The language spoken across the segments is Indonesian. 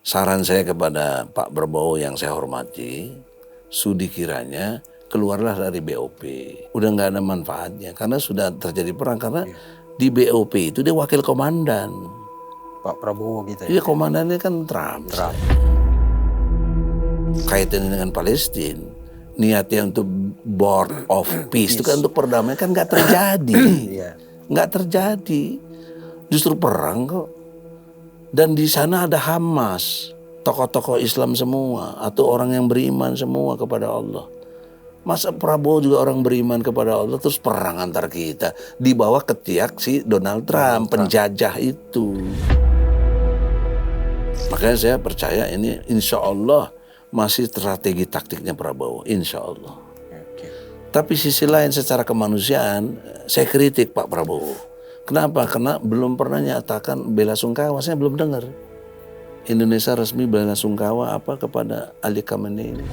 Saran saya kepada Pak Prabowo yang saya hormati, sudi kiranya keluarlah dari BOP. Udah nggak ada manfaatnya karena sudah terjadi perang. Karena di BOP itu dia wakil komandan. Pak Prabowo gitu Iya, ya. komandannya kan Trump. Kaitannya dengan Palestina, niatnya untuk board of peace itu kan untuk perdamaian, kan nggak terjadi. Nggak terjadi. Justru perang kok. Dan di sana ada Hamas, tokoh-tokoh Islam semua, atau orang yang beriman semua kepada Allah. Masa Prabowo juga orang beriman kepada Allah, terus perang antar kita di bawah ketiak si Donald Trump, penjajah itu. Makanya saya percaya ini insya Allah masih strategi taktiknya Prabowo, insya Allah. Tapi sisi lain secara kemanusiaan, saya kritik Pak Prabowo. Kenapa? Karena belum pernah nyatakan bela sungkawa, saya belum dengar. Indonesia resmi bela sungkawa apa kepada Ali Khamenei ini.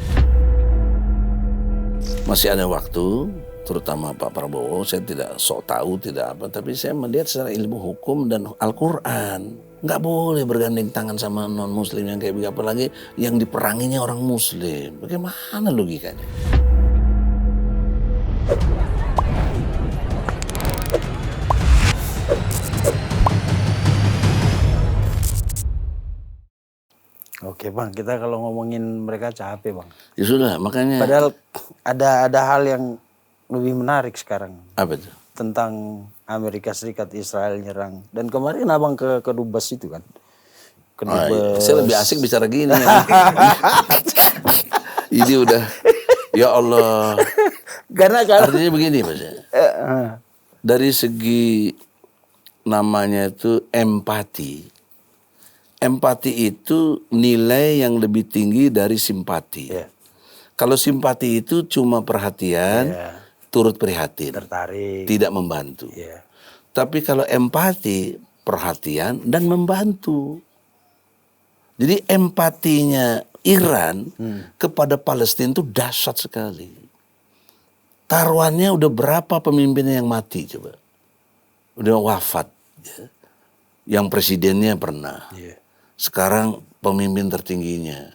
Masih ada waktu, terutama Pak Prabowo, saya tidak sok tahu, tidak apa, tapi saya melihat secara ilmu hukum dan Al-Quran. Nggak boleh bergandeng tangan sama non-muslim yang kayak begitu, apalagi yang diperanginya orang muslim. Bagaimana logikanya? Oke Bang, kita kalau ngomongin mereka capek Bang. Ya sudah, makanya. Padahal ada hal yang lebih menarik sekarang. Apa itu? Tentang Amerika Serikat, Israel nyerang. Dan kemarin abang ke Dubas itu kan. Ke Dubas. Saya lebih asik bicara gini. Ini udah, ya Allah. Karena Artinya begini Mas. Dari segi namanya itu empati. Empati itu nilai yang lebih tinggi dari simpati. Kalau simpati itu cuma perhatian, turut prihatin, tertarik, tidak membantu. Tapi kalau empati, perhatian dan membantu. Jadi empatinya Iran kepada Palestina itu dahsyat sekali. Taruhannya udah berapa pemimpinnya yang mati coba? Udah wafat. Yang presidennya pernah. Sekarang pemimpin tertingginya.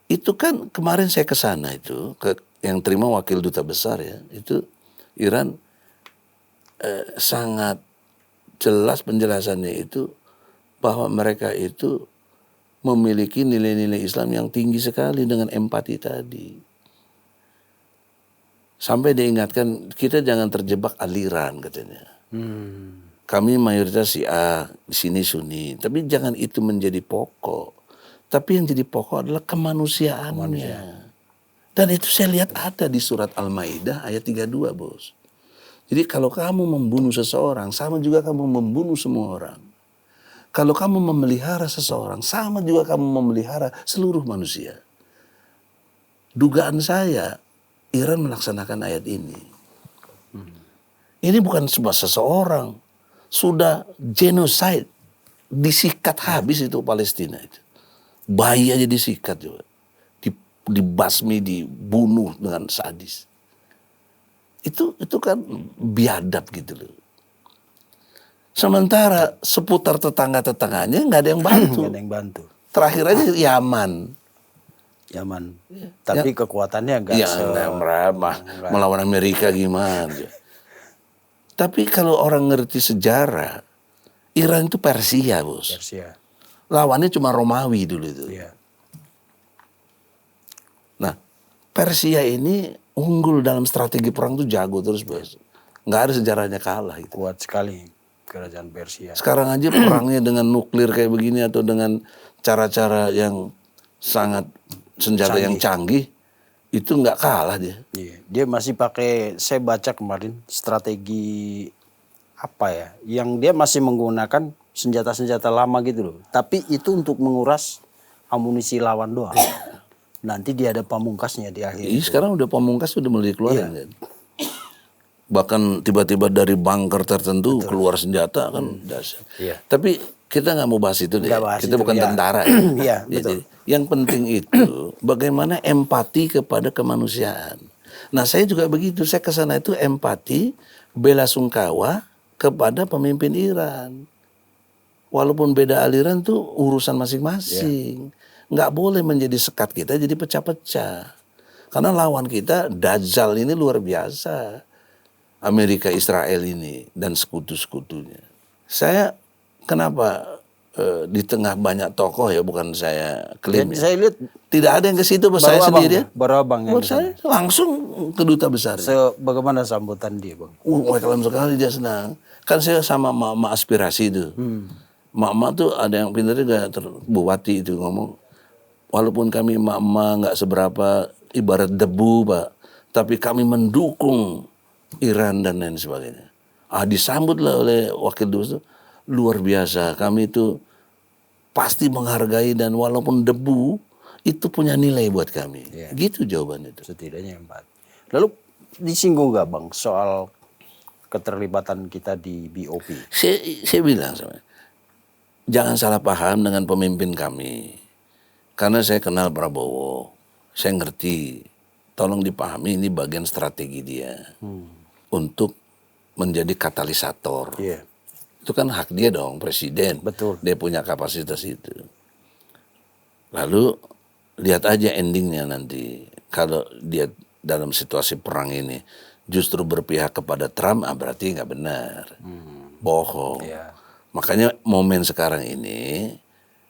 Itu kan kemarin saya ke sana itu, yang terima wakil duta besar ya, itu Iran sangat jelas penjelasannya itu bahwa mereka itu memiliki nilai-nilai Islam yang tinggi sekali dengan empati tadi. Sampai diingatkan kita jangan terjebak aliran katanya. Kami mayoritas Syiah, di sini Sunni, tapi jangan itu menjadi pokok. Tapi yang jadi pokok adalah kemanusiaannya. Dan itu saya lihat ada di surat Al-Maidah ayat 32, Bos. Jadi kalau kamu membunuh seseorang, sama juga kamu membunuh semua orang. Kalau kamu memelihara seseorang, sama juga kamu memelihara seluruh manusia. Dugaan saya, Iran melaksanakan ayat ini. Ini bukan sebuah seseorang. Sudah genocide, disikat habis itu Palestina itu. Bayi aja disikat juga. Dibasmi, dibunuh dengan sadis. Itu kan biadab gitu loh. Sementara seputar tetangga-tetangganya nggak ada yang bantu. Nggak ada yang bantu. Terakhir aja Yaman. Tapi kekuatannya nggak melawan Amerika gimana. Tapi kalau orang ngerti sejarah, Iran itu Persia, Bos. Lawannya cuma Romawi dulu itu. Nah, Persia ini unggul dalam strategi perang tuh jago terus, Bos. Nggak ada sejarahnya kalah. Gitu. Kuat sekali kerajaan Persia. Sekarang aja perangnya dengan nuklir kayak begini atau dengan cara-cara yang sangat senjata yang canggih, itu nggak kalah dia. Dia masih pakai, saya baca kemarin, strategi apa ya, yang dia masih menggunakan senjata-senjata lama gitu loh. Tapi itu untuk menguras amunisi lawan doang. Nanti dia ada pamungkasnya di akhir. Sekarang udah pamungkas udah mulai keluar kan. Bahkan tiba-tiba dari bunker tertentu keluar senjata kan dasar. Tapi kita nggak mau bahas itu deh. Kita bukan tentara. Jadi yang penting itu bagaimana empati kepada kemanusiaan. Nah saya juga begitu. Saya kesana itu empati, bela sungkawa kepada pemimpin Iran. Walaupun beda aliran tuh urusan masing-masing. Nggak boleh menjadi sekat kita jadi pecah-pecah. Karena lawan kita Dajjal ini luar biasa. Amerika Israel ini dan sekutu-sekutunya. Saya kenapa di tengah banyak tokoh ya, bukan saya klaim Jadi ya. saya lihat Tidak ada yang ke situ pas saya sendirian. baru abang yang Buat saya langsung ke duta besar. bagaimana sambutan dia bang? Welcome sekali, dia senang. Kan saya sama mak aspirasi itu. Mak tuh ada yang pintar juga, Bupati itu ngomong, walaupun kami mak nggak seberapa, ibarat debu Pak, tapi kami mendukung Iran dan lain sebagainya. Disambutlah oleh wakil dubes itu, luar biasa. Kami itu pasti menghargai dan walaupun debu itu punya nilai buat kami. Gitu jawabannya itu. Setidaknya empati. Lalu disinggung nggak bang soal keterlibatan kita di BOP? Saya bilang sama, jangan salah paham dengan pemimpin kami. Karena saya kenal Prabowo, saya ngerti. Tolong dipahami ini bagian strategi dia untuk menjadi katalisator. Iya. Itu kan hak dia dong, presiden. Betul. Dia punya kapasitas itu. Lalu lihat aja endingnya nanti. Kalau dia dalam situasi perang ini justru berpihak kepada Trump, berarti nggak benar. Bohong. Iya. Makanya momen sekarang ini,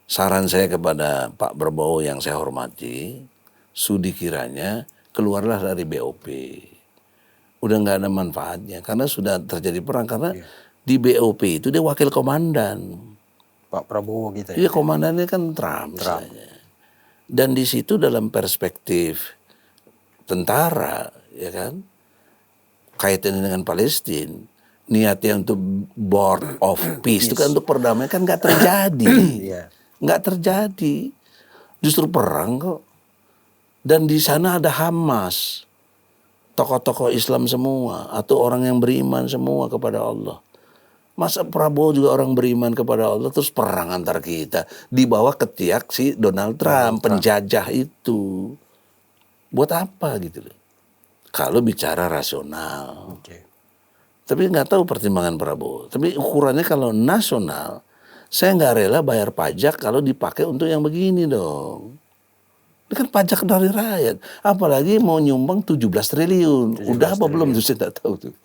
saran saya kepada Pak Prabowo yang saya hormati, sudi kiranya keluarlah dari BOP. Udah nggak ada manfaatnya karena sudah terjadi perang. Karena di BOP itu dia wakil komandan. Pak Prabowo kita Iya, ya. komandannya kan Trump. Misalnya. Dan di situ dalam perspektif tentara, ya kan, kaitannya dengan Palestina, niatnya untuk board of peace itu kan untuk perdamaian, kan nggak terjadi. Nggak terjadi, justru perang kok. Dan di sana ada Hamas, tokoh-tokoh Islam semua atau orang yang beriman semua kepada Allah. Masa Prabowo juga orang beriman kepada Allah terus perang antar kita di bawah ketiak si Donald Trump, penjajah itu. Buat apa gitu loh? Kalau bicara rasional. Tapi nggak tahu pertimbangan Prabowo. Tapi ukurannya kalau nasional, saya nggak rela bayar pajak kalau dipakai untuk yang begini dong. Ini kan pajak dari rakyat. Apalagi mau nyumbang 17 triliun. Udah apa belum tuh saya nggak tahu tuh.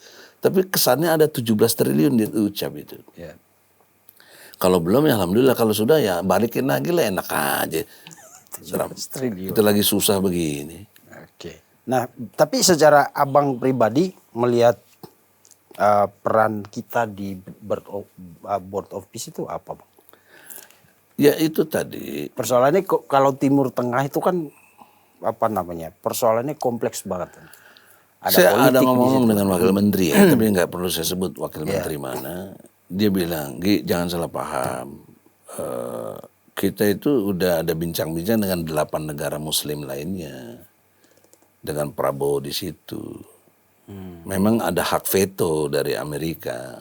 Tapi kesannya ada 17 triliun diucap itu. Ya. Kalau belum ya alhamdulillah, kalau sudah ya balikin lagi lah, enak aja. 17 triliun. Itu lagi susah begini. Oke. Nah, tapi secara abang pribadi melihat peran kita di Board of Peace itu apa, Bang? Ya itu tadi. Persoalannya kalau Timur Tengah itu kan apa namanya? Persoalannya kompleks banget. Saya ada ngomong dengan wakil menteri ya, tapi nggak perlu saya sebut wakil menteri mana. Dia bilang, Gi, jangan salah paham. Kita itu udah ada bincang-bincang dengan 8 negara Muslim lainnya, dengan Prabowo di situ. Memang ada hak veto dari Amerika,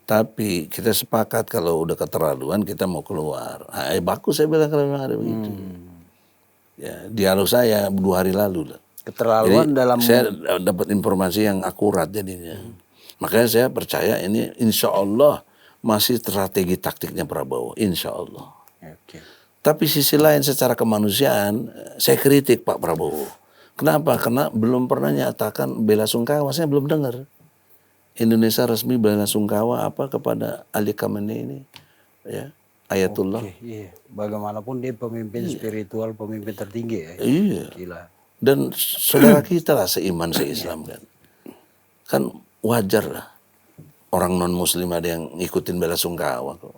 tapi kita sepakat kalau udah keterlaluan kita mau keluar. Bagus saya bilang kalau memang ada begitu. Ya, dialog saya 2 hari lalu lah. Keterlaluan Jadi, dalam saya dapat informasi yang akurat jadinya. Makanya saya percaya ini insya Allah masih strategi taktiknya Prabowo, insya Allah. Tapi sisi lain secara kemanusiaan saya kritik Pak Prabowo. Kenapa? Karena belum pernah nyatakan bela sungkawa, saya belum dengar. Indonesia resmi bela sungkawa apa kepada Ali Khamenei ini, ya, Ayatullah. Iya. Bagaimanapun dia pemimpin spiritual, pemimpin tertinggi ya. Iya. Gila. Dan saudara kita lah seiman seislam kan. Kan wajar lah. Orang non muslim ada yang ngikutin bela sungkawa kok.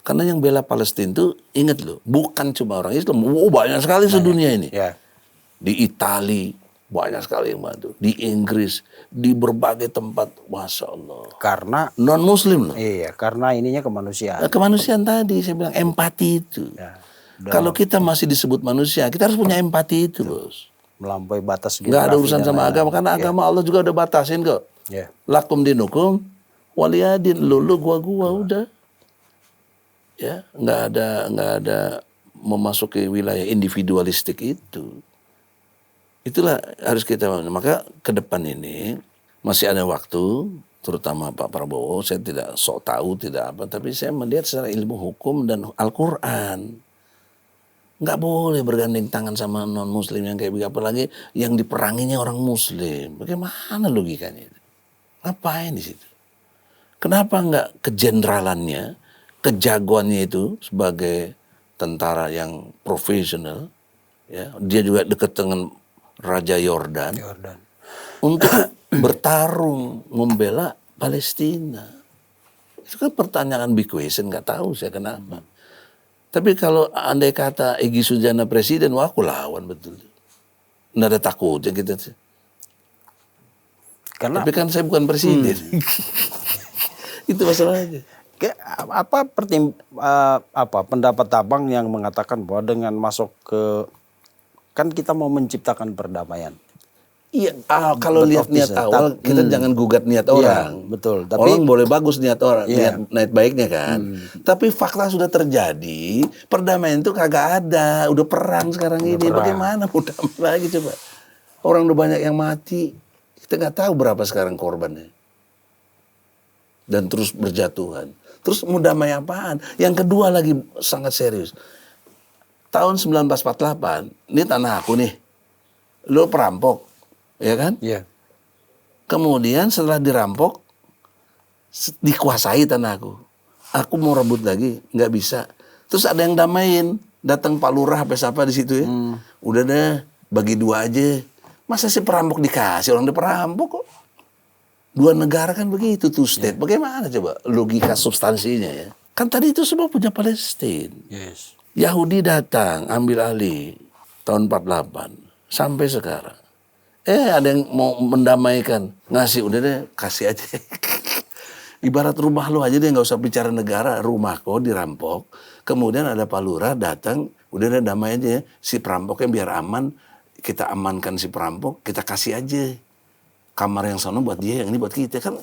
Karena yang bela Palestina itu ingat loh, bukan cuma orang Islam. Banyak sekali sedunia ini. Ya. Di Itali banyak sekali yang bantu. Di Inggris, di berbagai tempat, masya Allah. Karena Non muslim loh. iya, karena ininya kemanusiaan. Kemanusiaan tadi saya bilang empati itu. Ya. Kalau kita masih disebut manusia, kita harus punya empati itu, Bos. Melampaui batas Nggak ada urusan sama agama, karena agama Allah juga udah batasin kok. Ya. Lakum dinukum waliyadin, lu gua udah. Ya, nggak ada memasuki wilayah individualistik itu. Itulah harus kita, maka ke depan ini masih ada waktu. terutama Pak Prabowo, saya tidak sok tahu, tidak apa, tapi saya melihat secara ilmu hukum dan Al-Quran. Nggak boleh bergandeng tangan sama non-muslim yang kayak begitu, apalagi yang diperanginya orang muslim. Bagaimana logikanya itu? Ngapain di situ? Kenapa nggak kejeneralannya, kejagoannya itu sebagai tentara yang profesional, ya, dia juga dekat dengan Raja Yordan, untuk bertarung membela Palestina. Itu kan pertanyaan big question, nggak tahu saya kenapa. Tapi kalau andai kata Egy Sujana presiden, wah aku lawan betul. Nggak ada takutnya kita. Karena Tapi kan saya bukan presiden. Itu masalahnya. apa pendapat abang yang mengatakan bahwa dengan masuk ke, kan kita mau menciptakan perdamaian. Iya, kalau lihat niat awal kita jangan gugat niat orang. Iya, betul. Tapi orang boleh bagus niat orang, niat baiknya kan. Tapi fakta sudah terjadi, perdamaian itu kagak ada, udah perang sekarang ini. Bagaimana mau damai lagi coba? Orang udah banyak yang mati, kita nggak tahu berapa sekarang korbannya. Dan terus berjatuhan. Terus mau damai apaan? Yang kedua lagi sangat serius. Tahun 1948, ini tanah aku nih. Lo perampok. Ya kan? Iya. Kemudian setelah dirampok, dikuasai tanahku. Aku mau rebut lagi, nggak bisa. Terus ada yang damain, datang Pak Lurah apa siapa di situ ya. Udah deh, bagi dua aja. Masa si perampok dikasih, orang dia perampok kok. Dua negara kan begitu, two state. Bagaimana coba logika substansinya ya? Kan tadi itu semua punya Palestina. Yes. Yahudi datang, ambil alih tahun 48 sampai sekarang. Ada yang mau mendamaikan, ngasih, udah deh kasih aja. Ibarat rumah lo aja deh, nggak usah bicara negara, rumah kok dirampok. Kemudian ada Pak Lurah datang, udah deh damai aja ya. Si perampoknya biar aman, kita amankan si perampok, kita kasih aja. Kamar yang sana buat dia, yang ini buat kita. Kan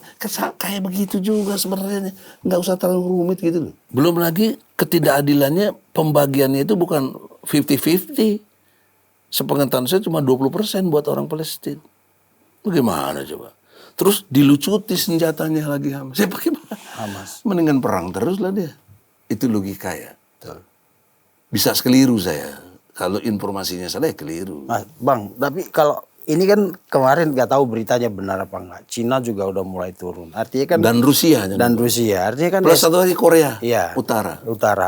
kayak begitu juga sebenarnya. Nggak usah terlalu rumit gitu loh. Belum lagi ketidakadilannya, pembagiannya itu bukan 50-50. Sepengetahuan saya cuma 20% buat orang Palestina. Bagaimana coba? Terus dilucuti senjatanya lagi Hamas. Ya bagaimana? Hamas. Mendingan perang terus lah dia. Itu logika ya. Betul. Bisa keliru saya. Kalau informasinya salah ya keliru. Nah, Bang, tapi kalau ini kan kemarin nggak tahu beritanya benar apa enggak. Cina juga udah mulai turun. Artinya kan Dan Rusia. Artinya kan plus satu lagi Korea Utara.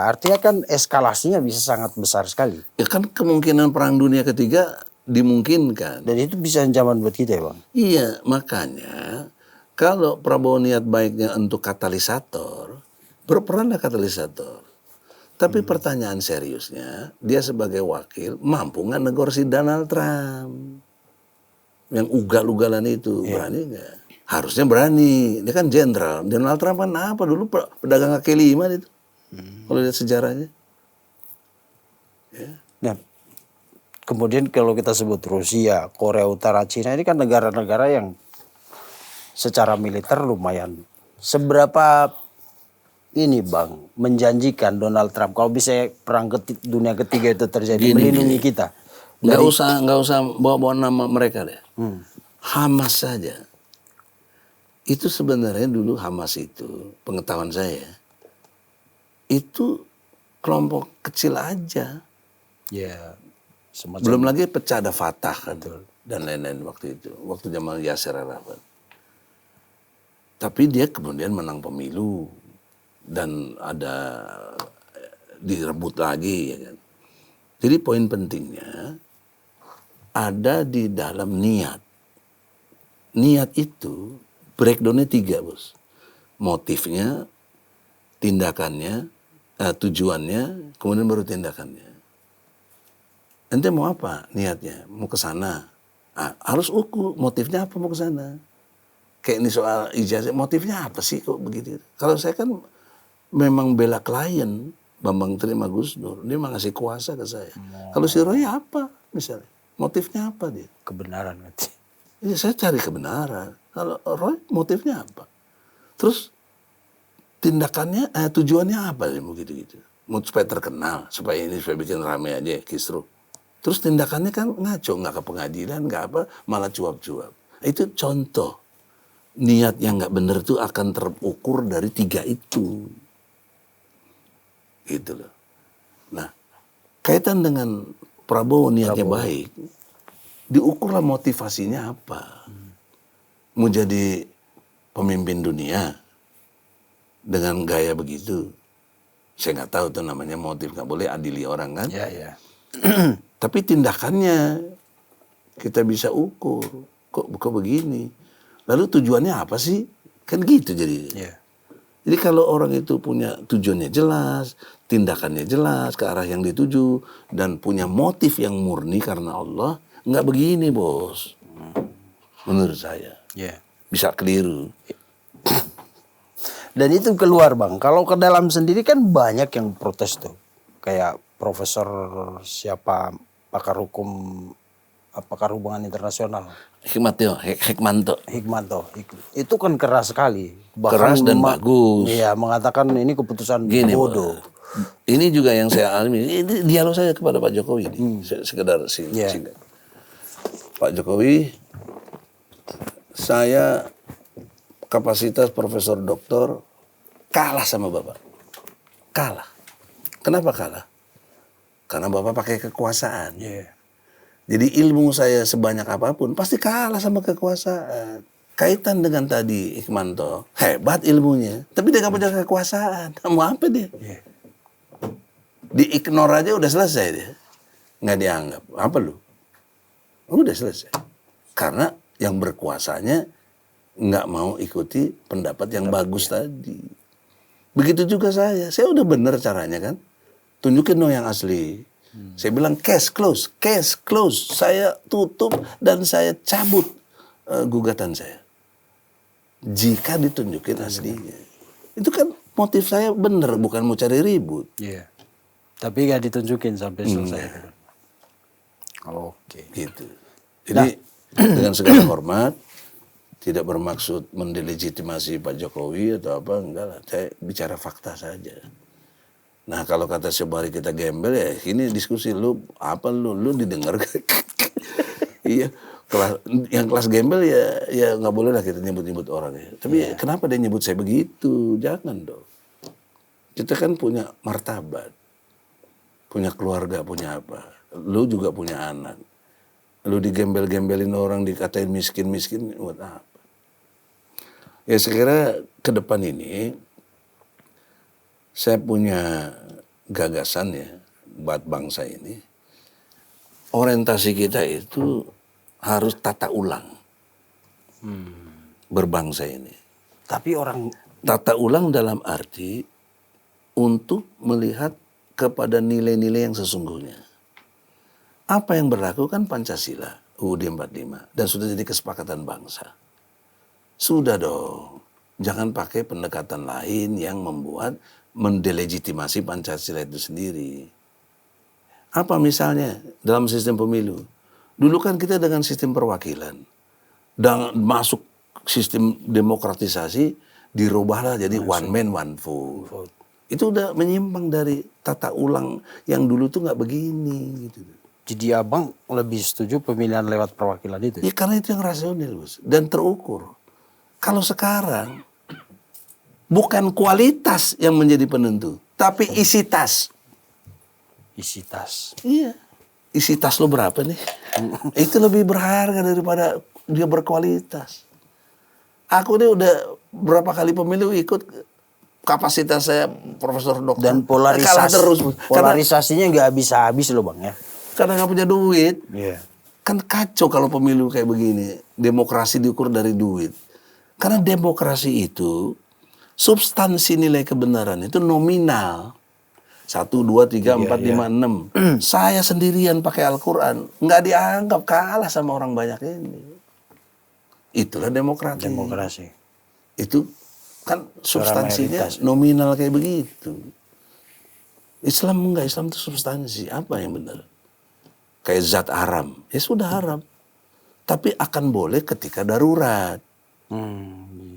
Artinya kan eskalasinya bisa sangat besar sekali. Ya kan kemungkinan perang dunia ketiga dimungkinkan. Dan itu bisa ancaman buat kita ya Bang. Iya, makanya kalau Prabowo niat baiknya untuk katalisator, berperanlah katalisator. Tapi pertanyaan seriusnya, dia sebagai wakil mampu nggak negor si Donald Trump? Yang ugal-ugalan itu, berani nggak? Harusnya berani. Dia kan jenderal. Donald Trump kan apa dulu pedagang kaki lima itu. Kalau lihat sejarahnya. Ya. Nah, kemudian kalau kita sebut Rusia, Korea Utara, Cina, ini kan negara-negara yang secara militer lumayan. Seberapa ini Bang menjanjikan Donald Trump kalau bisa perang dunia ketiga itu terjadi, melindungi kita? Nggak usah bawa nama mereka deh. Hamas saja. Itu sebenarnya dulu Hamas itu, pengetahuan saya, itu kelompok kecil aja. Ya, semacam. Belum lagi pecah ada Fatah kan, dan lain-lain waktu itu, waktu zaman Yasser Arafat. Tapi dia kemudian menang pemilu dan ada direbut lagi, ya kan. Jadi poin pentingnya ada di dalam niat. Niat itu breakdownnya 3 bos. Motifnya, tindakannya, tujuannya, kemudian baru tindakannya. Ente mau apa niatnya? Mau ke sana. Harus ukur motifnya apa mau ke sana. Kayak ini soal ijazah, motifnya apa sih kok begitu? Kalau saya kan memang bela klien, Bambang terima Gus Dur, dia memang ngasih kuasa ke saya. Kalau si Roy apa misalnya? Motifnya apa dia? Kebenaran nanti. Ya, saya cari kebenaran. Kalau Roy motifnya apa? Terus tindakannya, tujuannya apa dia mau gitu-gitu? Mau supaya terkenal, supaya bikin rame aja kisruh. Terus tindakannya kan ngaco, nggak ke pengadilan, nggak apa, malah cuap-cuap. Itu contoh niat yang nggak benar itu akan terukur dari 3 itu. Gitu loh. Nah, kaitan dengan Prabowo niatnya baik, diukurlah motivasinya apa. Mau jadi pemimpin dunia dengan gaya begitu. Saya nggak tahu tuh namanya motif, nggak boleh adili orang kan. Ya. Tapi tindakannya kita bisa ukur. Kok begini? Lalu tujuannya apa sih? Kan gitu jadi. Ya. Jadi kalau orang itu punya tujuannya jelas, tindakannya jelas ke arah yang dituju, dan punya motif yang murni karena Allah, nggak begini bos. Menurut saya. Ya. Bisa keliru. Dan itu keluar bang. Kalau ke dalam sendiri kan banyak yang protes tuh. Kayak profesor siapa pakar hukum, pakar hubungan internasional. Hikmanto. Hikmanto. Itu kan keras sekali. Bahkan Keras dan bagus. Iya, mengatakan ini keputusan Gini, bodoh. ini juga yang saya alami. Ini dialog saya kepada Pak Jokowi ini. Sekedar Yeah. singkat. Pak Jokowi, saya kapasitas profesor doktor kalah sama Bapak. Kalah. Kenapa kalah? Karena Bapak pakai kekuasaan. Yeah. Jadi ilmu saya sebanyak apapun pasti kalah sama kekuasaan. Kaitan dengan tadi Hikmanto, hebat ilmunya, tapi dia nggak punya kekuasaan. Mau apa dia? Yeah. Di-ignore aja udah selesai dia. Nggak dianggap. Apa lu? Udah selesai. Karena yang berkuasanya nggak mau ikuti pendapat yang bagus tadi. Begitu juga saya udah bener caranya kan. Tunjukin dong yang asli. Saya bilang case close. Saya tutup dan saya cabut gugatan saya. Jika ditunjukin aslinya. Itu kan motif saya bener, bukan mau cari ribut. Iya. Tapi nggak ditunjukin sampai selesai. Oke. Gitu. Jadi dengan segala hormat, tidak bermaksud mendelegitimasi Pak Jokowi atau apa, enggak lah. Saya bicara fakta saja. Nah kalau kata Sobari kita gembel ya, ini diskusi lu didengar. Iya, yang kelas gembel ya nggak boleh lah kita nyebut orang ya. Tapi kenapa dia nyebut saya begitu? Jangan dong. Kita kan punya martabat, punya keluarga, punya apa. Lu juga punya anak. Lu digembel-gembelin orang, dikatain miskin-miskin, buat apa? Ya saya kira ke depan ini saya punya gagasan ya buat bangsa ini. Orientasi kita itu harus tata ulang berbangsa ini. Tapi orang Tata ulang dalam arti untuk melihat kepada nilai-nilai yang sesungguhnya. Apa yang berlaku kan Pancasila, UUD 45, dan sudah jadi kesepakatan bangsa. Sudah dong, jangan pakai pendekatan lain yang membuat mendelegitimasi Pancasila itu sendiri. Apa misalnya dalam sistem pemilu? Dulu kan kita dengan sistem perwakilan. Dan masuk sistem demokratisasi, dirubahlah jadi one man one vote. Itu udah menyimpang dari tata ulang yang dulu tuh nggak begini gitu. jadi abang lebih setuju pemilihan lewat perwakilan itu? Ya karena itu yang rasional, Bos, dan terukur. Kalau sekarang bukan kualitas yang menjadi penentu, tapi isi tas. Isi tas. Iya. Isi tas lo berapa nih? Itu lebih berharga daripada dia berkualitas. Aku nih udah berapa kali pemilu ikut, kapasitas saya profesor dokter. Dan kalah terus. polarisasinya nggak habis-habis loh bang ya. Karena nggak punya duit. Iya. Kan kacau kalau pemilu kayak begini. Demokrasi diukur dari duit. Karena demokrasi itu substansi nilai kebenaran itu nominal. 1, 2, 3, 4, 5, 6. Saya sendirian pakai Al-Quran. Nggak dianggap kalah sama orang banyak ini. Itulah demokrasi. Demokrasi. Itu kan substansinya nominal kayak begitu. Islam enggak, Islam itu substansi. Apa yang benar? Kayak zat haram. Ya sudah haram. Tapi akan boleh ketika darurat.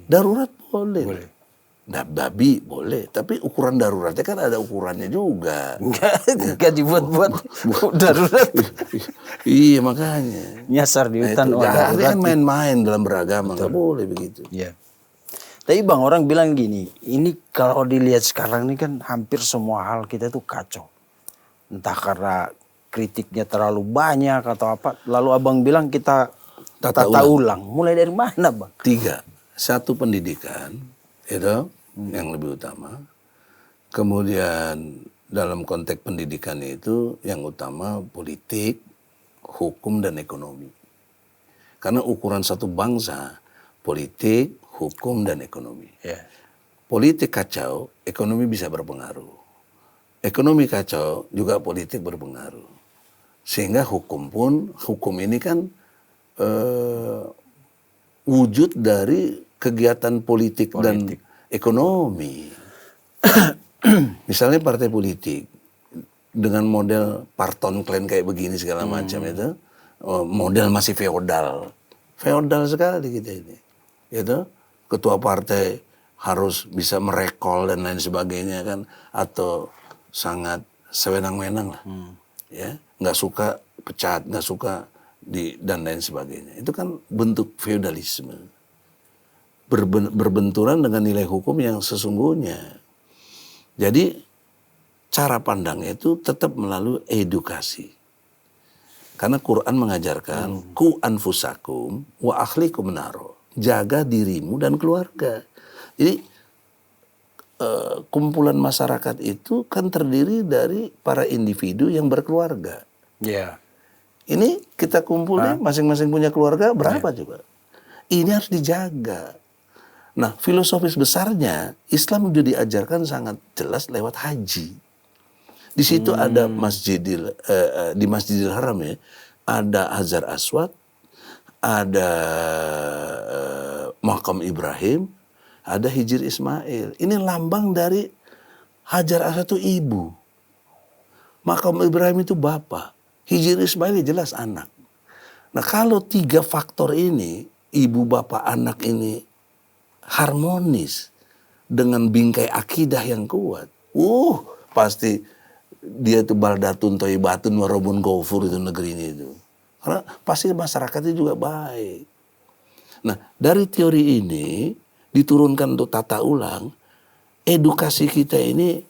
Darurat boleh. Nah, babi boleh, tapi ukuran daruratnya kan ada ukurannya juga. Enggak dibuat-buat darurat. Iya makanya. Nyasar di Nah, hutan, itu oh artinya darurat. kan main-main dalam beragama, nggak boleh begitu. Iya. Tapi Bang, orang bilang gini, ini kalau dilihat sekarang ini kan hampir semua hal kita tuh kacau. Entah karena kritiknya terlalu banyak atau apa. Lalu Abang bilang kita tata ulang. Mulai dari mana Bang? 3, 1 pendidikan, itu yang lebih utama. Kemudian dalam konteks pendidikan itu yang utama politik, hukum dan ekonomi. Karena ukuran satu bangsa, politik, hukum dan ekonomi. Ya. Politik kacau, ekonomi bisa berpengaruh. Ekonomi kacau, juga politik berpengaruh. Sehingga hukum ini kan wujud dari kegiatan politik dan ekonomi. Misalnya partai politik dengan model parton klan kayak begini segala macam itu, model masih feodal sekali kita ini, gitu. Ketua partai harus bisa merekol dan lain sebagainya kan, atau sangat sewenang-wenang lah, ya, nggak suka pecat, nggak suka dan lain sebagainya. Itu kan bentuk feodalisme, berbenturan dengan nilai hukum yang sesungguhnya. Jadi cara pandangnya itu tetap melalui edukasi. Karena Quran mengajarkan ku anfusakum wa ahlikum naro. Jaga dirimu dan keluarga. Jadi kumpulan masyarakat itu kan terdiri dari para individu yang berkeluarga. Ya. Ini kita kumpulin masing-masing punya keluarga berapa coba? Ini harus dijaga. Nah, filosofis besarnya Islam sudah diajarkan sangat jelas lewat haji. Di situ ada di Masjidil Haram ya, ada Hajar Aswad, ada Makam Ibrahim, ada Hijr Ismail. Ini lambang dari Hajar Aswad itu ibu, Makam Ibrahim itu bapak, Hijr Ismail jelas anak. Nah kalau 3 faktor ini, ibu bapak anak ini harmonis dengan bingkai akidah yang kuat, pasti dia itu baldatun thayyibatun warabun ghafur itu negeri ini itu. Karena pasti masyarakatnya juga baik. Nah, dari teori ini diturunkan untuk tata ulang, edukasi kita ini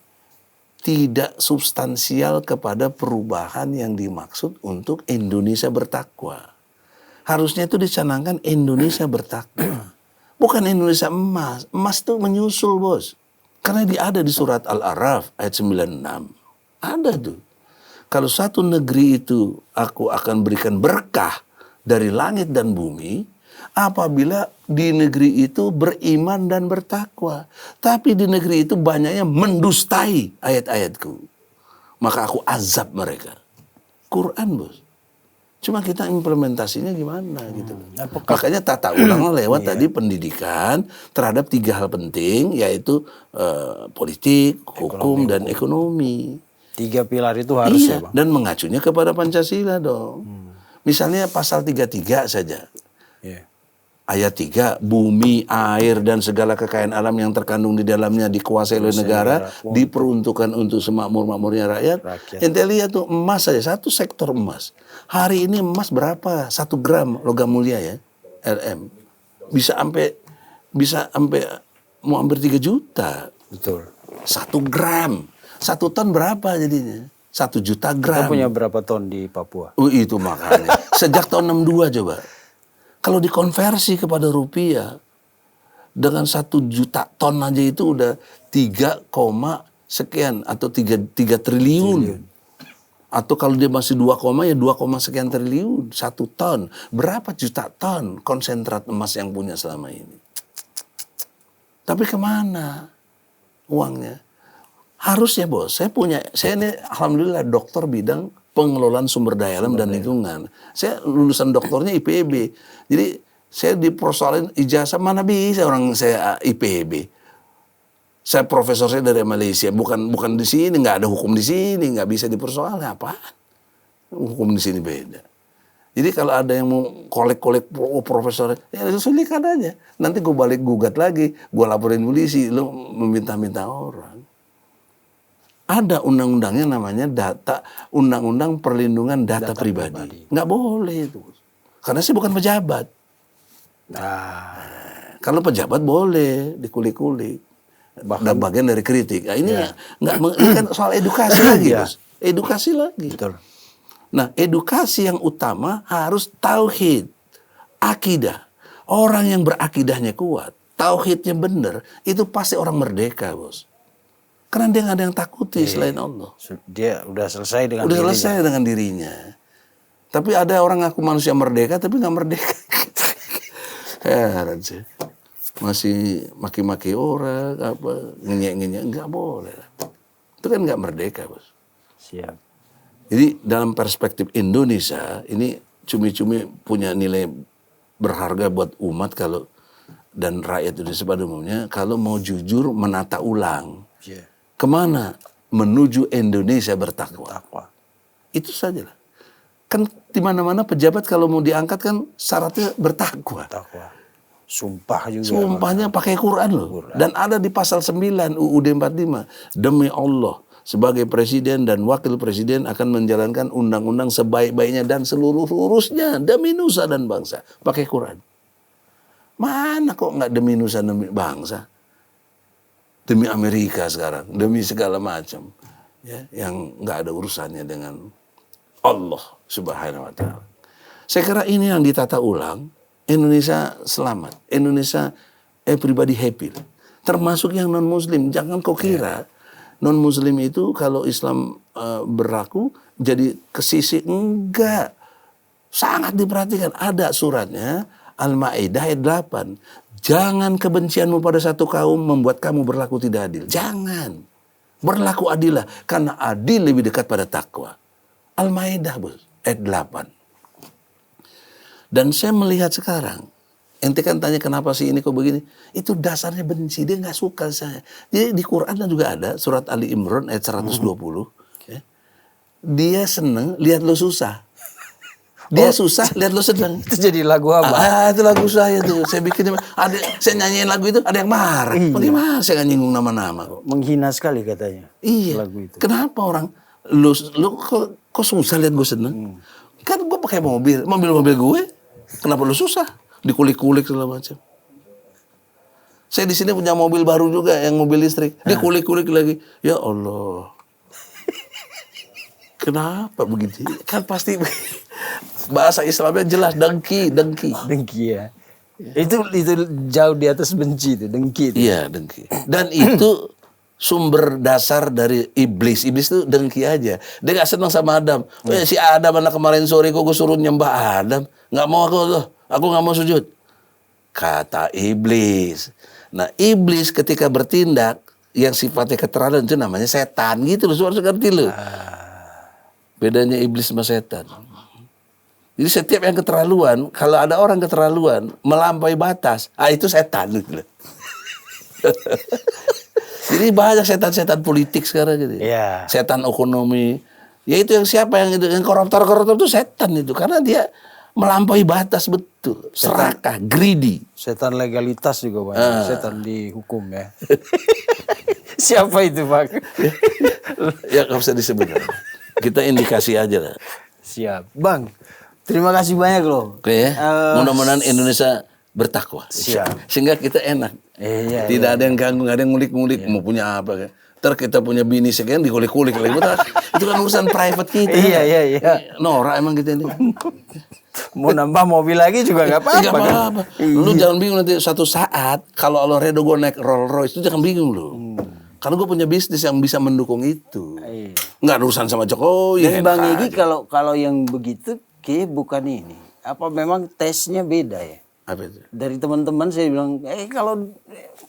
tidak substansial kepada perubahan yang dimaksud untuk Indonesia bertakwa. Harusnya itu dicanangkan Indonesia bertakwa. Bukan Indonesia emas. Emas itu menyusul, bos. Karena dia ada di surat Al-A'raf ayat 96. Ada tuh. Kalau satu negeri itu aku akan berikan berkah dari langit dan bumi apabila di negeri itu beriman dan bertakwa. Tapi di negeri itu banyaknya mendustai ayat-ayatku. Maka aku azab mereka. Quran, bos. Cuma kita implementasinya gimana gitu. Makanya tata ulang lewat tadi pendidikan terhadap 3 hal penting, yaitu politik, hukum, dan ekonomi. 3 pilar itu harus ya Bang. Dan mengacunya kepada Pancasila dong. Misalnya pasal 33 saja. Yeah. Ayat 3, bumi, air, dan segala kekayaan alam yang terkandung di dalamnya dikuasai oleh negara, diperuntukkan untuk semakmur-makmurnya rakyat. Ente lihat tuh emas saja, satu sektor emas. Hari ini emas berapa? 1 gram logam mulia ya, RM. Bisa sampai mau hampir 3 juta. Betul. 1 gram. 1 ton berapa jadinya? 1 juta gram. Kita punya berapa ton di Papua? Itu makanya. Sejak tahun 62 coba. Kalau dikonversi kepada rupiah, dengan 1 juta ton aja itu udah 3, sekian atau 3 triliun. Atau kalau dia masih 2, ya 2, sekian triliun. 1 ton. Berapa juta ton konsentrat emas yang punya selama ini? Tapi kemana uangnya? Harusnya bos, saya ini alhamdulillah dokter bidang pengelolaan sumber daya alam dan lingkungan. Saya lulusan doktornya IPB. Jadi saya dipersoalin ijazah, mana bisa orang saya IPB. Saya profesor saya dari Malaysia, bukan di sini, nggak ada hukum di sini, nggak bisa dipersoalin apa. Hukum di sini beda. Jadi kalau ada yang mau kolek-kolek profesor, ya sulikan aja. Nanti gue balik gugat lagi, gue laporin polisi, lo meminta-minta orang. Ada undang-undangnya namanya Undang-Undang Perlindungan Data Pribadi. Nggak boleh itu. Karena saya bukan pejabat. Kalau pejabat boleh dikulik-kulik. Dan bagian dari kritik. Nah, ini ini kan soal edukasi lagi, Bos. Edukasi lagi. Betul. Nah, edukasi yang utama harus tauhid, akidah. Orang yang berakidahnya kuat, tauhidnya benar, itu pasti orang merdeka, Bos. Karena dia nggak ada yang takuti selain Allah. Dia udah selesai dengan Udah dirinya. selesai dengan dirinya. Tapi ada orang ngaku manusia merdeka, tapi nggak merdeka. Heran sih. Masih maki-maki orang, apa ngenyek-ngenyek, nggak boleh. Itu kan nggak merdeka, Bos. Siap. Jadi dalam perspektif Indonesia, ini cumi-cumi punya nilai berharga buat umat kalau dan rakyat Indonesia pada umumnya kalau mau jujur menata ulang. Iya. Kemana? Menuju Indonesia bertakwa. Takwa. Itu saja lah. Kan di mana-mana pejabat kalau mau diangkat kan syaratnya bertakwa. Takwa. Sumpah juga. Sumpahnya pakai Quran loh. Dan ada di pasal 9 UUD 45. Demi Allah, sebagai presiden dan wakil presiden akan menjalankan undang-undang sebaik-baiknya dan seluruh-luruhnya demi nusa dan bangsa. Pakai Quran. Mana kok nggak demi nusa demi bangsa? Demi Amerika sekarang, demi segala macam. Ya, yang nggak ada urusannya dengan Allah Subhanahu wa Ta'ala. Saya kira ini yang ditata ulang, Indonesia selamat. Indonesia pribadi happy. Termasuk yang non-muslim. Jangan kau kira non-muslim itu kalau Islam berlaku jadi ke sisi, enggak. Sangat diperhatikan. Ada suratnya Al-Maidah ayat 8. Jangan kebencianmu pada satu kaum membuat kamu berlaku tidak adil. Jangan. Berlaku adillah. Karena adil lebih dekat pada takwa. Al-Maidah, Bos, ayat 8. Dan saya melihat sekarang, ente kan tanya kenapa sih ini kok begini. Itu dasarnya benci, dia nggak suka saya. Jadi di Quran juga ada, surat Ali Imran ayat 120. Ya. Dia seneng lihat lo susah. Dia susah, lihat lo seneng. Itu jadi lagu apa? Itu lagu saya tuh. Saya bikin, saya nyanyiin lagu itu, ada yang marah. Bagaimana saya nggak nyinggung nama-nama kok. Menghina sekali katanya. Iya. Lagu itu. Kenapa orang, lu kok susah lihat gue seneng? Kan gue pakai mobil gue. Kenapa lu susah? Dikulik-kulik segala macam. Saya di sini punya mobil baru juga, yang mobil listrik. Dikulik-kulik lagi. Ya Allah. Kenapa begitu? Kan pasti bahasa Islamnya jelas, dengki. Dengki ya. Itu jauh di atas benci itu, dengki itu. Iya, dengki. Dan itu sumber dasar dari iblis. Iblis itu dengki aja. Dia gak senang sama Adam. Si Adam anak kemarin sore kok gue suruh nyembah Adam. Gak mau aku gak mau sujud. Kata iblis. Nah, iblis ketika bertindak yang sifatnya keterlaluan itu namanya setan gitu loh. Harus ngerti loh. Bedanya iblis sama setan. Jadi setiap yang keterlaluan, kalau ada orang keterlaluan melampaui batas, itu setan gitu loh. Jadi banyak setan-setan politik sekarang gitu. Iya. Setan ekonomi. Ya itu yang siapa yang itu, yang koruptor-koruptor itu setan itu karena dia melampaui batas betul. Serakah, greedy. Setan legalitas juga banyak. Setan dihukum ya. Siapa itu, Pak? Ya nggak usah disebut. Kita indikasi aja lah. Siap. Bang, terima kasih banyak loh. Oke ya. Mudah-mudahan Indonesia bertakwa. Siap. Sehingga kita enak. Iya. Tidak ada yang ganggu, nggak ada yang ngulik-ngulik mau punya apa kan. Ntar kita punya bini sekian dikulik-kulik lagi. Itu kan urusan private kita. Iya. Norak emang kita ini. Mau nambah mobil lagi juga nggak apa-apa. Nggak apa-apa. Lu jangan bingung nanti suatu saat kalau Allah redo gue naik Rolls Royce itu jangan bingung lu. Karena gue punya bisnis yang bisa mendukung itu. Iya. Nggak ada urusan sama Jokowi. Dan Bang Egy kalau yang begitu kayak bukan ini. Apa memang tesnya beda ya? Apa itu? Dari teman-teman saya bilang,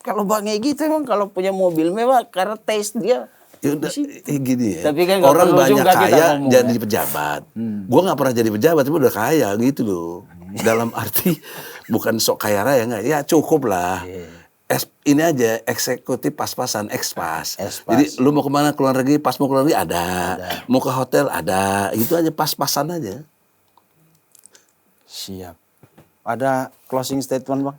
kalau Bang Egy itu emang kalau punya mobil mewah karena tes dia. Ya udah, gini ya. Tapi kan orang banyak juga kita kaya ngomong, jadi pejabat. Gue nggak pernah jadi pejabat, tapi udah kaya gitu loh. Dalam arti bukan sok kaya raya nggak? Ya cukup lah. Ini aja eksekutif pas-pasan, ekspas. Jadi lu mau kemana keluar negeri, pas mau keluar negeri ada. Mau ke hotel ada. Itu aja pas-pasan aja. Siap. Ada closing statement Bang?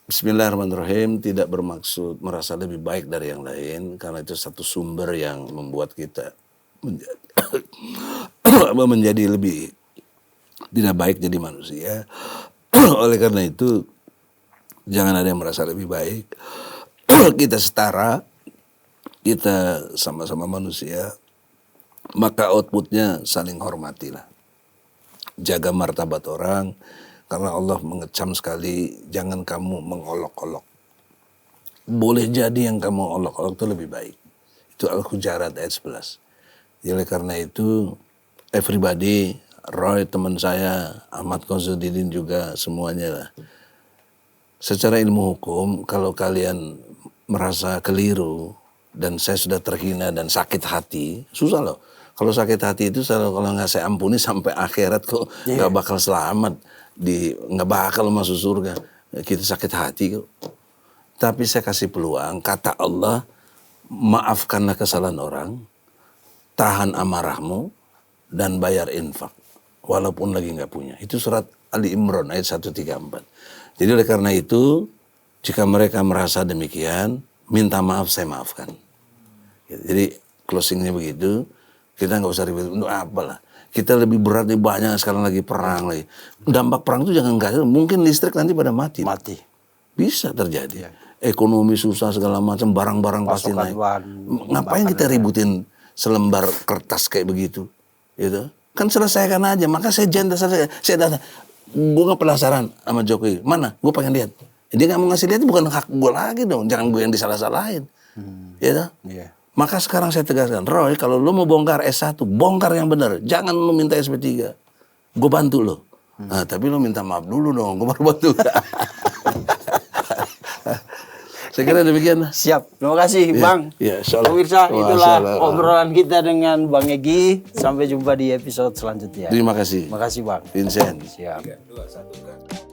Bismillahirrahmanirrahim, tidak bermaksud merasa lebih baik dari yang lain, karena itu satu sumber yang membuat kita menjadi lebih tidak baik jadi manusia. Oleh karena itu, jangan ada yang merasa lebih baik. Kita setara, kita sama-sama manusia, maka outputnya saling hormatilah. Jaga martabat orang, karena Allah mengecam sekali, jangan kamu mengolok-olok. Boleh jadi yang kamu olok-olok itu lebih baik. Itu Al-Hujarat ayat 11. Jadi oleh karena itu, everybody, Roy teman saya, Ahmad Konsolidin juga, semuanya lah. Secara ilmu hukum, kalau kalian merasa keliru, dan saya sudah terhina dan sakit hati, susah loh. Kalau sakit hati itu kalau nggak saya ampuni sampai akhirat kok nggak bakal selamat, nggak bakal masuk surga. Kita sakit hati kok. Tapi saya kasih peluang, kata Allah, maafkanlah kesalahan orang, tahan amarahmu, dan bayar infak, walaupun lagi nggak punya. Itu surat Ali Imran ayat 134. Jadi oleh karena itu, jika mereka merasa demikian, minta maaf, saya maafkan. Jadi closingnya begitu. Kita nggak usah ribet untuk apalah. Kita lebih berat nih, banyak sekarang lagi perang lagi. Dampak perang itu jangan kasih. Mungkin listrik nanti pada mati. Bisa terjadi. Ekonomi susah segala macam, barang-barang pasti naik. Ngapain kita ributin selembar kertas kayak begitu? Gitu. Kan selesaikan aja. Maka saya janda saya datang. Gue nggak penasaran sama Jokowi. Mana? Gue pengen lihat. Dia nggak mau ngasih lihat, bukan hak gue lagi dong. Jangan gue yang disalah-salahin. Gitu. Maka sekarang saya tegaskan, Roy, kalau lu mau bongkar S1, bongkar yang benar. Jangan lu minta SP3. Gue bantu lo. Nah, tapi lu minta maaf dulu dong, gue baru bantu. Saya kira demikian. Siap. Terima kasih Bang. Ya, insyaallah. Pemirsa, itulah obrolan kita dengan Bang Egy. Sampai jumpa di episode selanjutnya. Terima kasih. Terima kasih Bang. Vincent. Siap. 3, 2, 1,